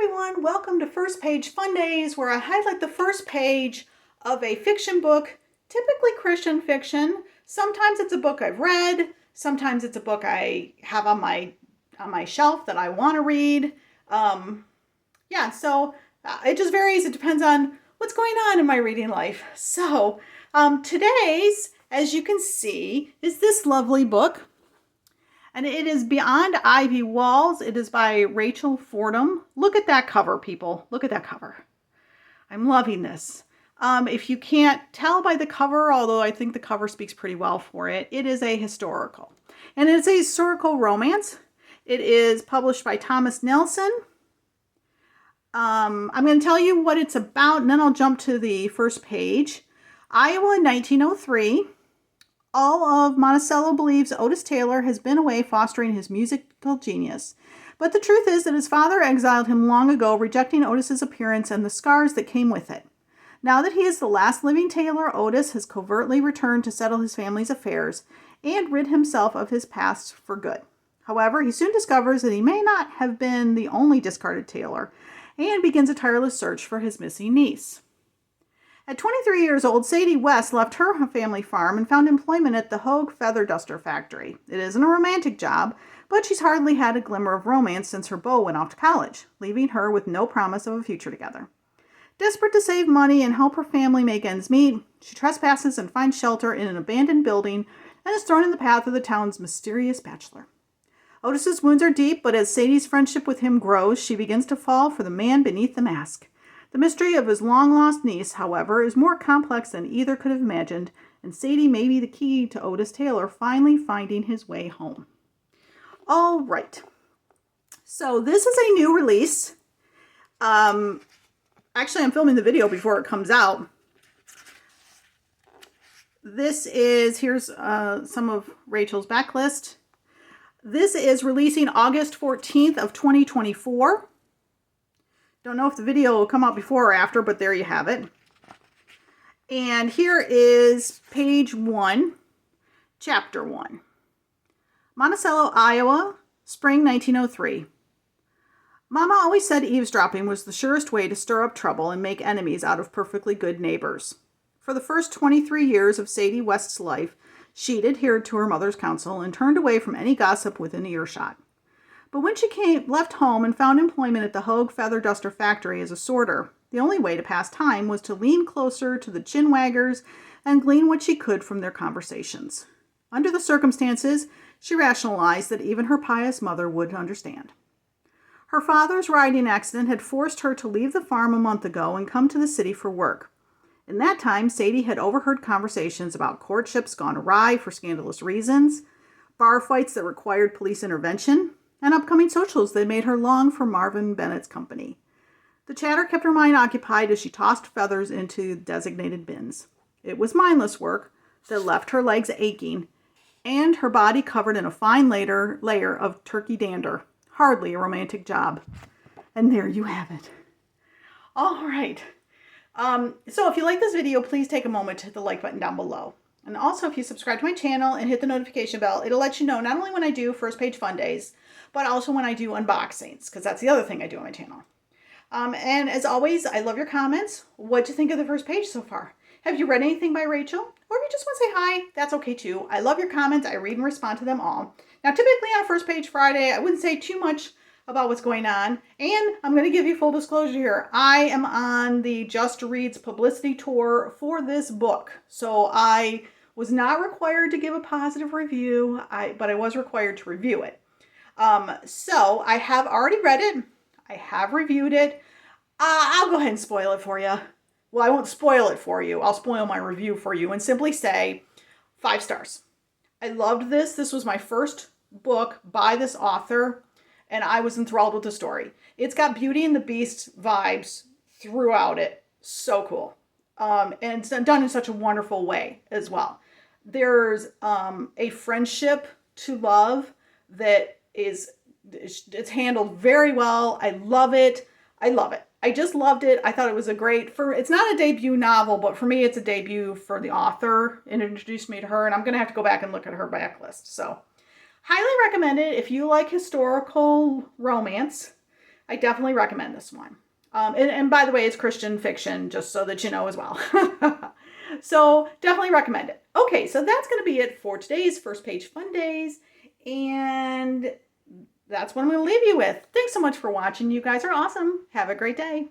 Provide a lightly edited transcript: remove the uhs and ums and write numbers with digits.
everyone, welcome to First Page Fundays, where I highlight the first page of a fiction book, typically Christian fiction. Sometimes it's a book I've read, sometimes it's a book I have on my shelf that I want to read. It just varies. It depends on what's going on in my reading life. So today's, as you can see, is this lovely book. And it is Beyond Ivy Walls. It is by Rachel Fordham. Look at that cover, people. Look at that cover. I'm loving this. If you can't tell by the cover, although I think the cover speaks pretty well for it, it is a historical. And it's a historical romance. It is published by Thomas Nelson. I'm going to tell you what it's about, and then I'll jump to the first page. Iowa, 1903. All of Monticello believes Otis Taylor has been away fostering his musical genius. But the truth is that his father exiled him long ago, rejecting Otis's appearance and the scars that came with it. Now that he is the last living Taylor, Otis has covertly returned to settle his family's affairs and rid himself of his past for good. However, he soon discovers that he may not have been the only discarded Taylor and begins a tireless search for his missing niece. At 23 years old, Sadie West left her family farm and found employment at the Hogue Feather Duster Factory. It isn't a romantic job, but she's hardly had a glimmer of romance since her beau went off to college, leaving her with no promise of a future together. Desperate to save money and help her family make ends meet, she trespasses and finds shelter in an abandoned building and is thrown in the path of the town's mysterious bachelor. Otis's wounds are deep, but as Sadie's friendship with him grows, she begins to fall for the man beneath the mask. The mystery of his long-lost niece, however, is more complex than either could have imagined, and Sadie may be the key to Otis Taylor finally finding his way home. All right. So this is a new release. Actually, I'm filming the video before it comes out. Here's some of Rachel's backlist. This is releasing August 14th of 2024. Don't know if the video will come out before or after, but there you have it. And here is page 1, chapter 1. Monticello, Iowa, spring 1903. Mama always said eavesdropping was the surest way to stir up trouble and make enemies out of perfectly good neighbors. For the first 23 years of Sadie West's life, she'd adhered to her mother's counsel and turned away from any gossip within earshot. But when she left home and found employment at the Hogue Feather Duster Factory as a sorter, the only way to pass time was to lean closer to the chinwaggers and glean what she could from their conversations. Under the circumstances, she rationalized that even her pious mother would understand. Her father's riding accident had forced her to leave the farm a month ago and come to the city for work. In that time, Sadie had overheard conversations about courtships gone awry for scandalous reasons, bar fights that required police intervention, and upcoming socials that made her long for Marvin Bennett's company. The chatter kept her mind occupied as she tossed feathers into designated bins. It was mindless work that left her legs aching and her body covered in a fine layer of turkey dander. Hardly a romantic job. And there you have it. All right. So if you like this video, please take a moment to hit the like button down below. And also, if you subscribe to my channel and hit the notification bell, it'll let you know not only when I do First Page Fun Days, but also when I do unboxings, because that's the other thing I do on my channel. And as always, I love your comments. What'd you think of the first page so far? Have you read anything by Rachel? Or if you just want to say hi, that's okay too. I love your comments. I read and respond to them all. Now, typically on First Page Friday, I wouldn't say too much about what's going on. And I'm going to give you full disclosure here. I am on the Just Reads publicity tour for this book. So I was not required to give a positive review, but I was required to review it. So I have already read it. I have reviewed it. I'll go ahead and spoil it for you. Well, I won't spoil it for you. I'll spoil my review for you and simply say 5 stars. I loved this. This was my first book by this author, and I was enthralled with the story. It's got Beauty and the Beast vibes throughout it. So cool. And it's done in such a wonderful way as well. There's a friendship to love that it's handled very well. I love it. I love it. I just loved it. I thought it was it's not a debut novel, but for me, it's a debut for the author, and it introduced me to her, and I'm going to have to go back and look at her backlist. So highly recommend it if you like historical romance. I definitely recommend this one. And by the way, it's Christian fiction, just so that you know as well. So definitely recommend it. Okay, so that's going to be it for today's First Page Fun Days. And that's what I'm going to leave you with. Thanks so much for watching. You guys are awesome. Have a great day.